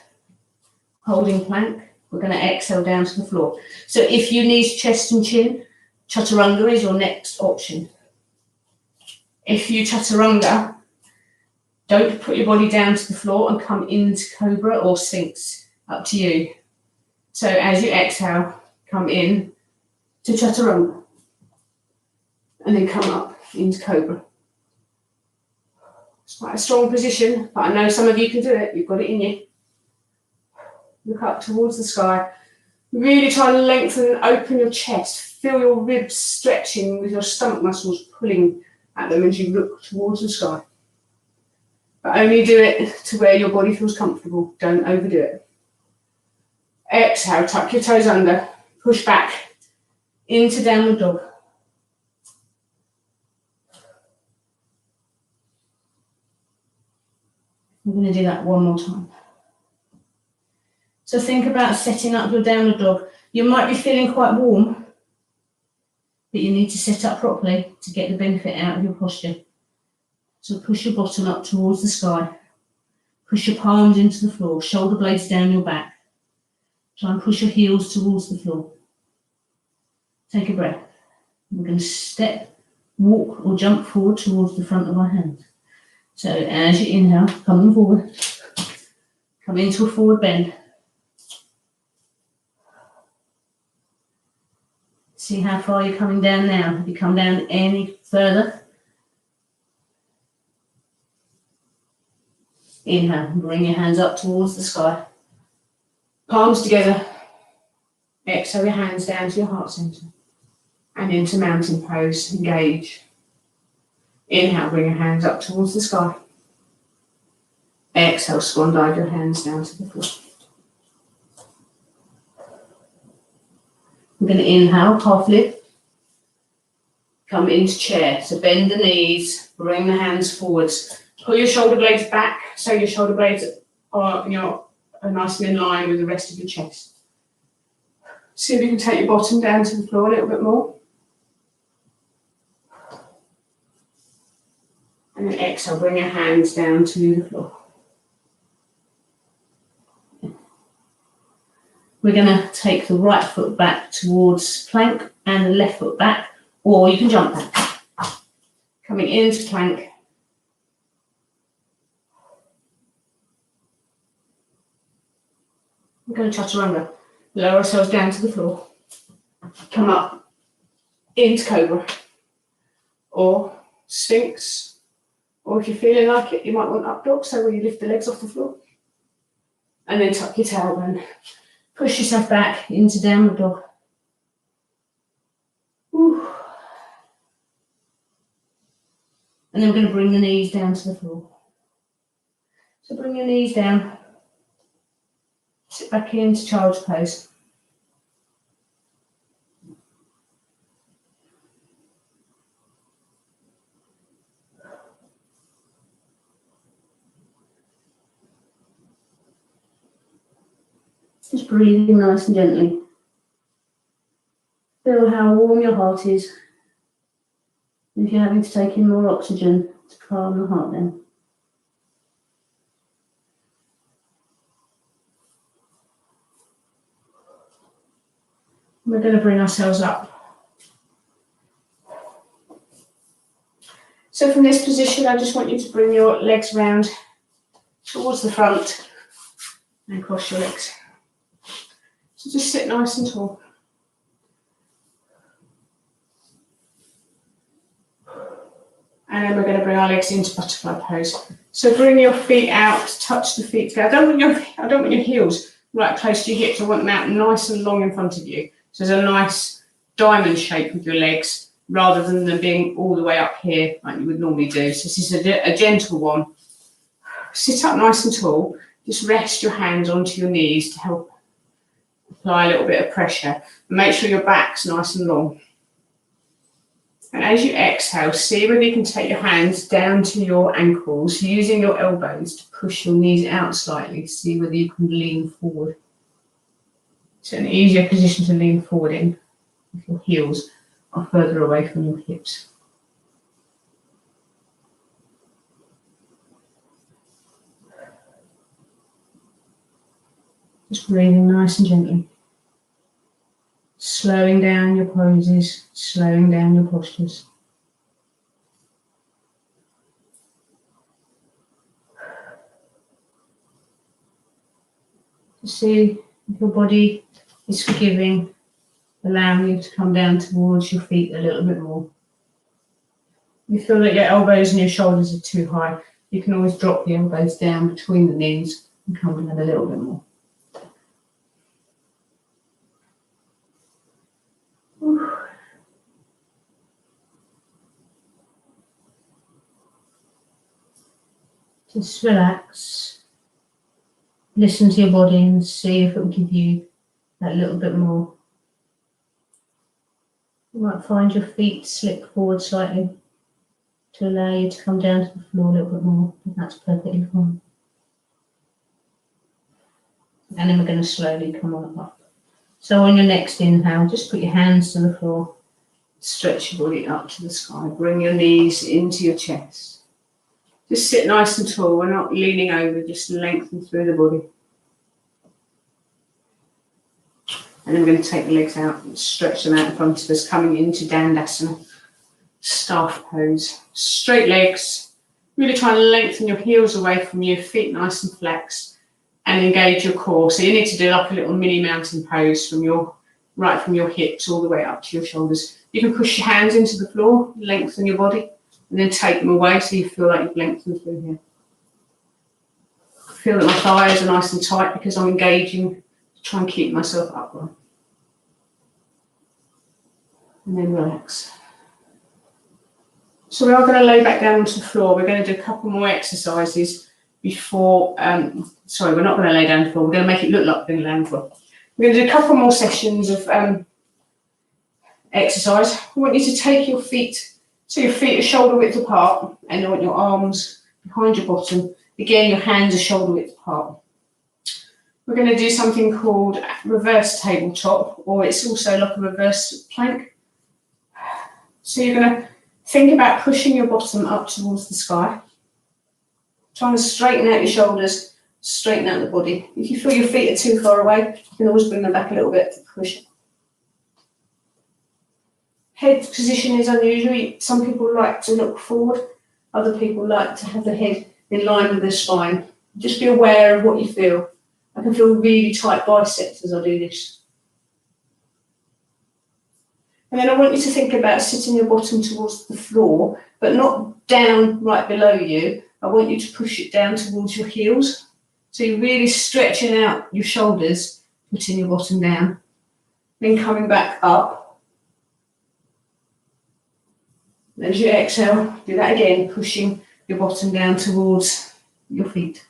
Holding plank. We're going to exhale down to the floor. So if you need chest and chin, chaturanga is your next option. If you chaturanga, don't put your body down to the floor and come into cobra or sphinx. Up to you. So as you exhale, come in to chaturanga. And then come up into cobra. It's quite a strong position, but I know some of you can do it. You've got it in you. Look up towards the sky. Really try to lengthen and open your chest. Feel your ribs stretching with your stomach muscles pulling at them as you look towards the sky. But only do it to where your body feels comfortable. Don't overdo it. Exhale, tuck your toes under. Push back into downward dog. I'm going to do that one more time. So think about setting up your downward dog. You might be feeling quite warm, but you need to set up properly to get the benefit out of your posture. So push your bottom up towards the sky. Push your palms into the floor, shoulder blades down your back. Try and push your heels towards the floor. Take a breath. We're going to step, walk or jump forward towards the front of our hands. So as you inhale, coming forward, come into a forward bend. See how far you're coming down now. Have you come down any further? Inhale, bring your hands up towards the sky. Palms together. Exhale your hands down to your heart centre. And into mountain pose, engage. Inhale, bring your hands up towards the sky. Exhale, swan dive your hands down to the floor. I'm going to inhale, half lift. Come into chair. So bend the knees, bring the hands forwards. Pull your shoulder blades back so your shoulder blades are nice and in line with the rest of your chest. See if you can take your bottom down to the floor a little bit more. And then exhale, bring your hands down to the floor. We're going to take the right foot back towards plank and the left foot back, or you can jump back. Coming into plank. We're going to chaturanga. Lower ourselves down to the floor. Come up into cobra. Or sphinx. Or if you're feeling like it, you might want up dog, so where you lift the legs off the floor. And then tuck your tailbone. Push yourself back into downward dog. Whew. And then we're going to bring the knees down to the floor. So bring your knees down. Sit back into child's pose. Just breathing nice and gently. Feel how warm your heart is. And if you're having to take in more oxygen, to calm the heart down. We're going to bring ourselves up. So from this position, I just want you to bring your legs round towards the front and cross your legs. So just sit nice and tall. And then we're going to bring our legs into butterfly pose. So bring your feet out, touch the feet together. I don't want your heels right close to your hips. I want them out nice and long in front of you. So there's a nice diamond shape with your legs rather than them being all the way up here like you would normally do. So this is a gentle one. Sit up nice and tall. Just rest your hands onto your knees to help apply a little bit of pressure. And make sure your back's nice and long. And as you exhale, see whether you can take your hands down to your ankles, using your elbows to push your knees out slightly. See whether you can lean forward. It's an easier position to lean forward in if your heels are further away from your hips. Just breathing nice and gently. Slowing down your poses, slowing down your postures. To see if your body is forgiving, allowing you to come down towards your feet a little bit more. You feel that your elbows and your shoulders are too high, you can always drop the elbows down between the knees and come down a little bit more. Just relax, listen to your body and see if it will give you that little bit more. You might find your feet slip forward slightly to allow you to come down to the floor a little bit more, but that's perfectly fine. And then we're going to slowly come on up. So on your next inhale, just put your hands to the floor, stretch your body up to the sky, bring your knees into your chest. Just sit nice and tall, we're not leaning over, just lengthen through the body. And then we're going to take the legs out and stretch them out in front of us, coming into Dandasana, staff pose. Straight legs, really try and lengthen your heels away from your feet nice and flexed and engage your core. So you need to do like a little mini mountain pose from right from your hips all the way up to your shoulders. You can push your hands into the floor, lengthen your body, and then take them away so you feel like you've lengthened through here. I feel that my thighs are nice and tight because I'm engaging to try and keep myself upright. and then relax. So we are going to lay back down onto the floor. We're going to do a couple more exercises before, sorry, we're not going to lay down on the floor. We're going to make it look like we're going to lay on the floor. We're going to do a couple more sessions of exercise. I want you to take your feet, so your feet are shoulder width apart, and I want your arms behind your bottom. Again, your hands are shoulder width apart. We're going to do something called reverse tabletop, or it's also like a reverse plank. So you're going to think about pushing your bottom up towards the sky, trying to straighten out your shoulders, straighten out the body. If you feel your feet are too far away, you can always bring them back a little bit to push. Head position is unusual. Some people like to look forward, other people like to have the head in line with their spine. Just be aware of what you feel. I can feel really tight biceps as I do this. And then I want you to think about sitting your bottom towards the floor, but not down right below you. I want you to push it down towards your heels. So you're really stretching out your shoulders, putting your bottom down, then coming back up. And as you exhale, do that again, pushing your bottom down towards your feet.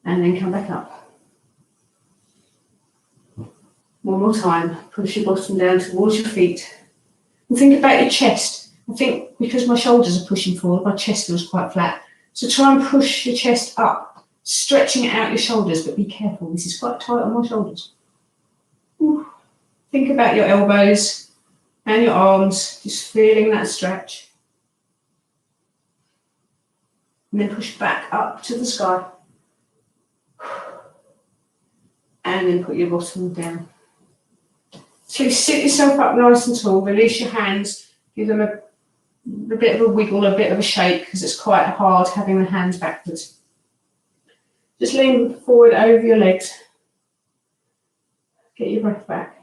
And then come back up. One more time, push your bottom down towards your feet. And think about your chest. I think because my shoulders are pushing forward, my chest feels quite flat. So try and push your chest up, stretching out your shoulders, but be careful, this is quite tight on my shoulders. Ooh. Think about your elbows and your arms, just feeling that stretch. And then push back up to the sky. And then put your bottom down. So sit yourself up nice and tall, release your hands, give them a bit of a wiggle, a bit of a shake, because it's quite hard having the hands backwards. Just lean forward over your legs. Get your breath back.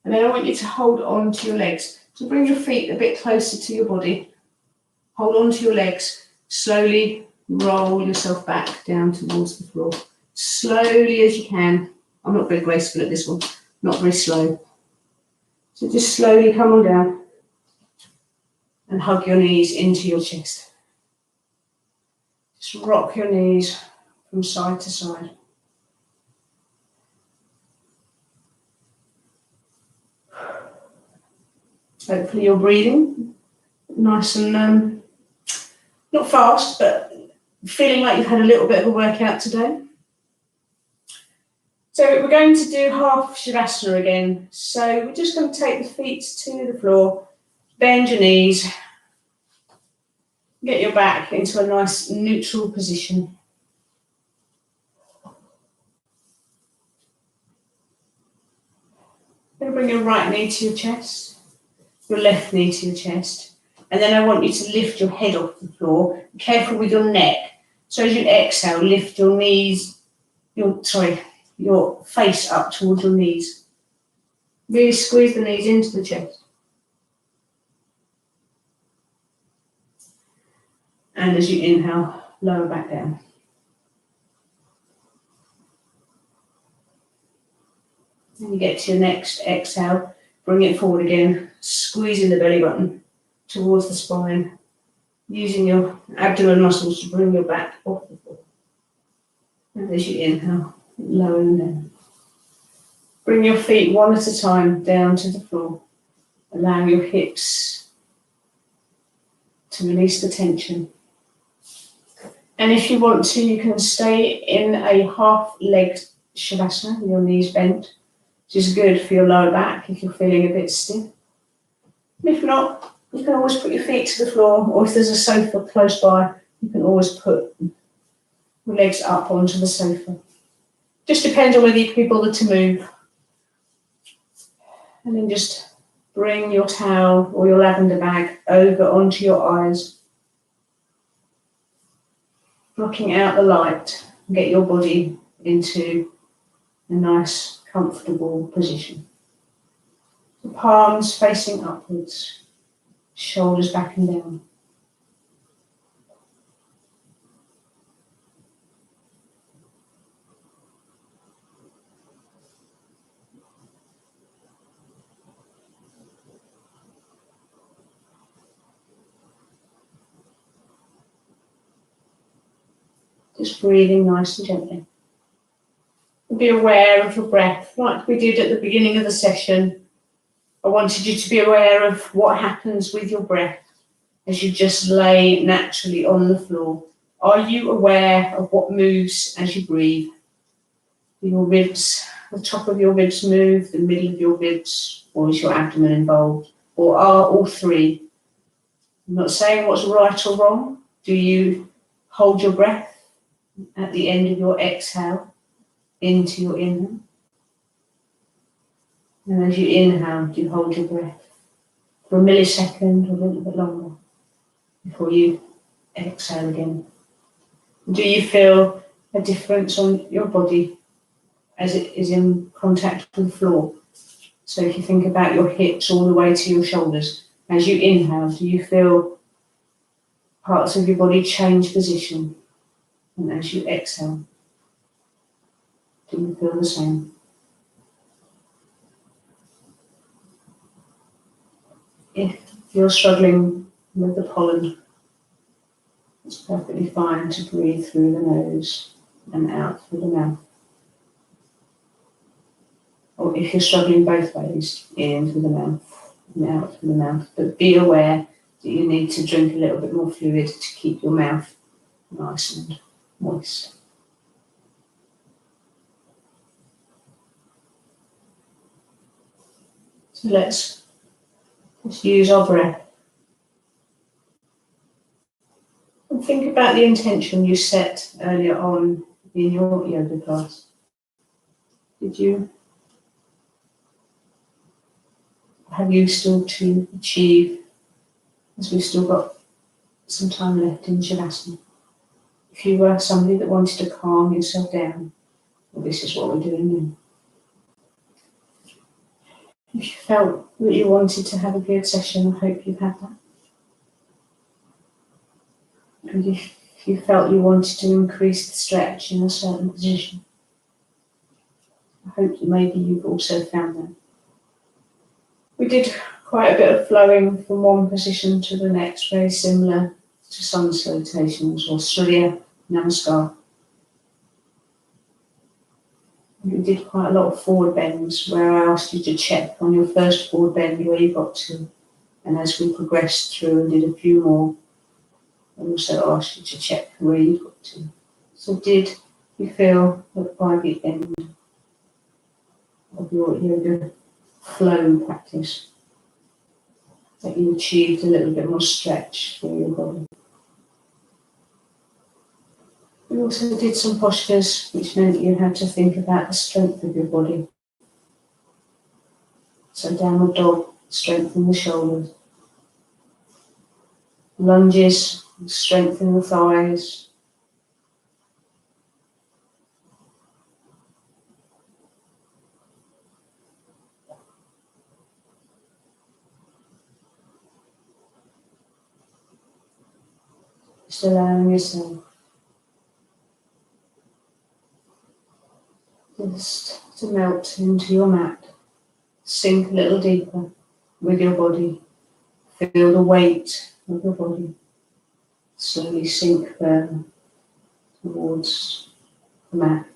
And then I want you to hold on to your legs. So bring your feet a bit closer to your body. Hold on to your legs. Slowly roll yourself back down towards the floor. Slowly as you can. I'm not very graceful at this one. Not very slow. So just slowly come on down and hug your knees into your chest. Just rock your knees from side to side. Hopefully you're breathing nice and not fast, but feeling like you've had a little bit of a workout today. So we're going to do half Savasana again. So we're just going to take the feet to the floor, bend your knees, get your back into a nice neutral position. Then bring your right knee to your chest, your left knee to your chest. And then I want you to lift your head off the floor. Be careful with your neck. So as you exhale, lift your knees, your face up towards your knees. Really squeeze the knees into the chest. And as you inhale, lower back down. And you get to your next exhale, bring it forward again, squeezing the belly button towards the spine, using your abdomen muscles to bring your back off the floor. And as you inhale, lower them down. Bring your feet one at a time down to the floor. Allow your hips to release the tension. And if you want to, you can stay in a half-legged Savasana with your knees bent, which is good for your lower back if you're feeling a bit stiff. And if not, you can always put your feet to the floor, or if there's a sofa close by, you can always put your legs up onto the sofa. Just depends on whether you can be bothered to move. And then just bring your towel or your lavender bag over onto your eyes, blocking out the light, and get your body into a nice, comfortable position. The palms facing upwards, shoulders back and down. Just breathing nice and gently. Be aware of your breath, like we did at the beginning of the session. I wanted you to be aware of what happens with your breath as you just lay naturally on the floor. Are you aware of what moves as you breathe? Do your ribs, the top of your ribs move, the middle of your ribs, or is your abdomen involved? Or are all three? I'm not saying what's right or wrong. Do you hold your breath at the end of your exhale into your inhale? And as you inhale, do you hold your breath for a millisecond or a little bit longer before you exhale again? Do you feel a difference on your body as it is in contact with the floor? So if you think about your hips all the way to your shoulders, as you inhale, do you feel parts of your body change position? And as you exhale, do you feel the same? If you're struggling with the pollen, it's perfectly fine to breathe through the nose and out through the mouth. Or if you're struggling both ways, in through the mouth and out through the mouth. But be aware that you need to drink a little bit more fluid to keep your mouth nice and moist. So let's just use our breath. And think about the intention you set earlier on in your yoga class. Have you still to achieve, as we've still got some time left in Savasana? If you were somebody that wanted to calm yourself down, well, this is what we're doing now. If you felt that you wanted to have a good session, I hope you've had that. And if you felt you wanted to increase the stretch in a certain position, I hope that maybe you've also found that. We did quite a bit of flowing from one position to the next, very similar to sun salutations or Surya Namaskar. We did quite a lot of forward bends where I asked you to check on your first forward bend where you got to. And as we progressed through and did a few more, I also asked you to check where you got to. So did you feel that by the end of your yoga flow practice that you achieved a little bit more stretch for your body? We also did some postures which meant you had to think about the strength of your body. So downward dog, strengthen the shoulders. Lunges, strengthen the thighs. Just allowing yourself just to melt into your mat. Sink a little deeper with your body. Feel the weight of your body. Slowly sink further towards the mat.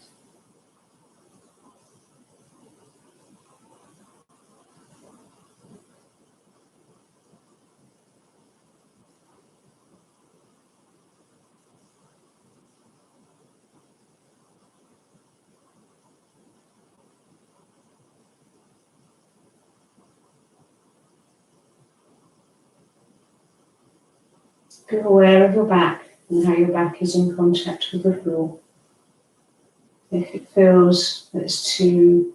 Be aware of your back and how your back is in contact with the floor. If it feels that it's too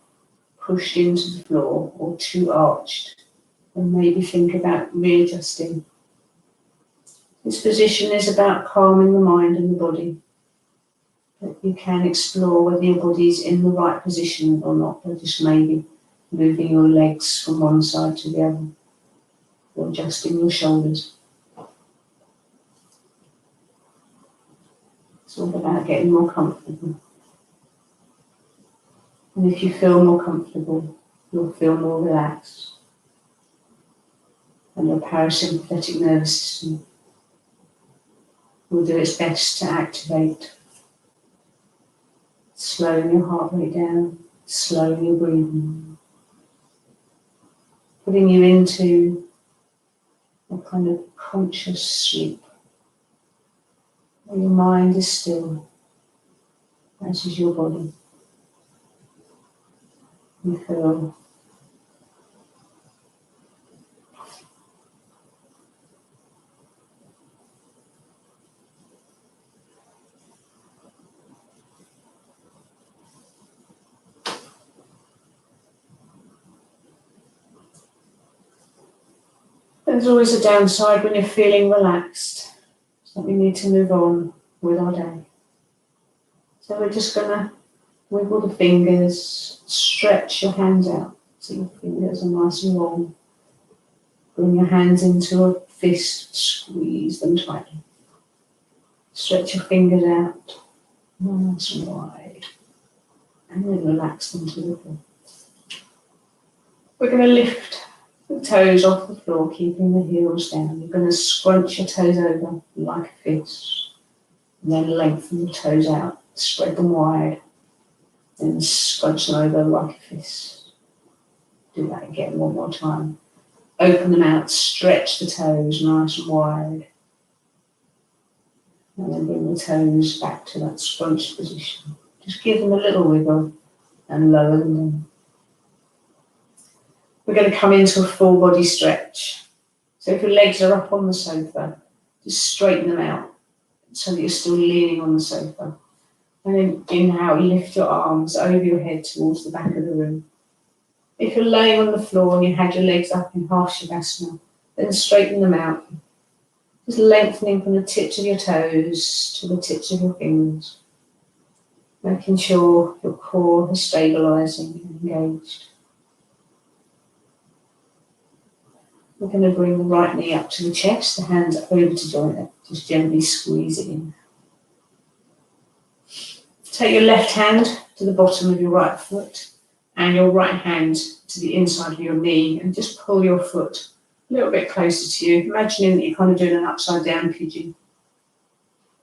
pushed into the floor or too arched, then maybe think about readjusting. This position is about calming the mind and the body. But you can explore whether your body is in the right position or not, or just maybe moving your legs from one side to the other, or adjusting your shoulders. It's all about getting more comfortable. And if you feel more comfortable, you'll feel more relaxed. And your parasympathetic nervous system will do its best to activate Slowing your heart rate down, slowing your breathing, putting you into a kind of conscious sleep where your mind is still, as is your body. You feel there's always a downside when you're feeling relaxed, so we need to move on with our day. So we're just going to wiggle the fingers, stretch your hands out so your fingers are nice and long. Bring your hands into a fist, squeeze them tightly. Stretch your fingers out, nice and wide, and then relax them to the floor. We're going to lift the toes off the floor, keeping the heels down. You're going to scrunch your toes over like a fist, and then lengthen the toes out, spread them wide, then scrunch them over like a fist. Do that again one more time. Open them out, stretch the toes nice and wide, and then bring the toes back to that scrunched position. Just give them a little wiggle and lower them down. We're going to come into a full body stretch. So if your legs are up on the sofa, just straighten them out so that you're still leaning on the sofa. And then inhale, lift your arms over your head towards the back of the room. If you're laying on the floor and you had your legs up in half Savasana, then straighten them out. Just lengthening from the tips of your toes to the tips of your fingers. Making sure your core is stabilising and engaged. We're going to bring the right knee up to the chest, the hands over to join it. Just gently squeeze it in. Take your left hand to the bottom of your right foot and your right hand to the inside of your knee and just pull your foot a little bit closer to you, imagining that you're kind of doing an upside down pigeon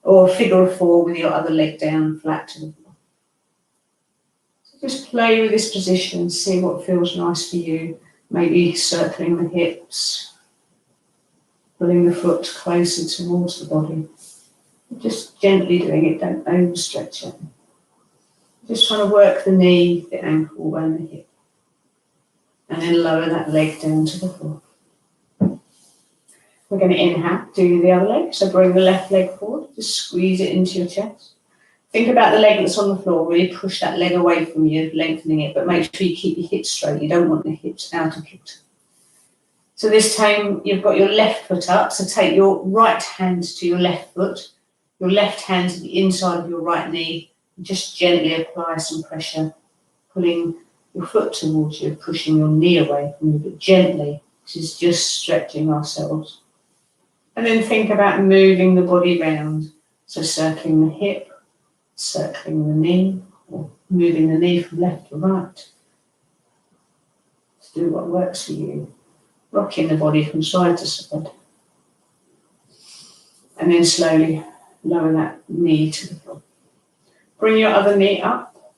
or a figure of four with your other leg down flat to the floor. So just play with this position and see what feels nice for you. Maybe circling the hips, pulling the foot closer towards the body. Just gently doing it, don't overstretch it. Just trying to work the knee, the ankle and the hip. And then lower that leg down to the floor. We're going to inhale, do the other leg. So bring the left leg forward, just squeeze it into your chest. Think about the leg that's on the floor, really push that leg away from you, lengthening it, but make sure you keep your hips straight. You don't want the hips out of it. So this time you've got your left foot up, so take your right hand to your left foot, your left hand to the inside of your right knee, and just gently apply some pressure, pulling your foot towards you, pushing your knee away from you, but gently. This is just stretching ourselves. And then think about moving the body round, so circling the hip, circling the knee, or moving the knee from left to right. Just do what works for you. Rocking the body from side to side. And then slowly lower that knee to the floor. Bring your other knee up.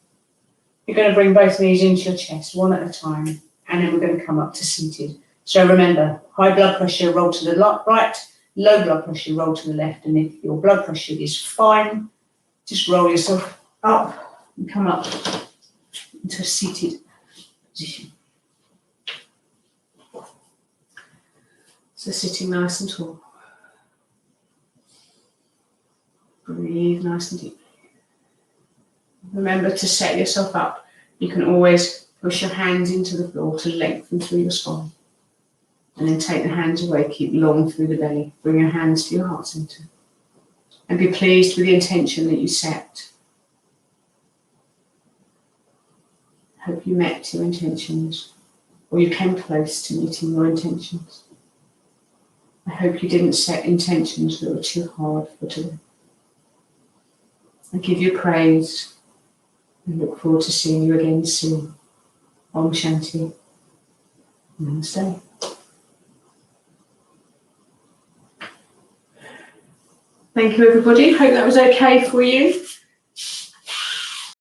You're going to bring both knees into your chest, one at a time. And then we're going to come up to seated. So remember, high blood pressure, roll to the right. Low blood pressure, roll to the left. And if your blood pressure is fine, just roll yourself up and come up into a seated position. So sitting nice and tall. Breathe nice and deeply. Remember to set yourself up. You can always push your hands into the floor to lengthen through your spine. And then take the hands away, keep long through the belly. Bring your hands to your heart center. And be pleased with the intention that you set. Hope you met your intentions, or you came close to meeting your intentions. I hope you didn't set intentions that were too hard for today. I give you praise and look forward to seeing you again soon. Om Shanti. Namaste. Thank you, everybody. Hope that was okay for you.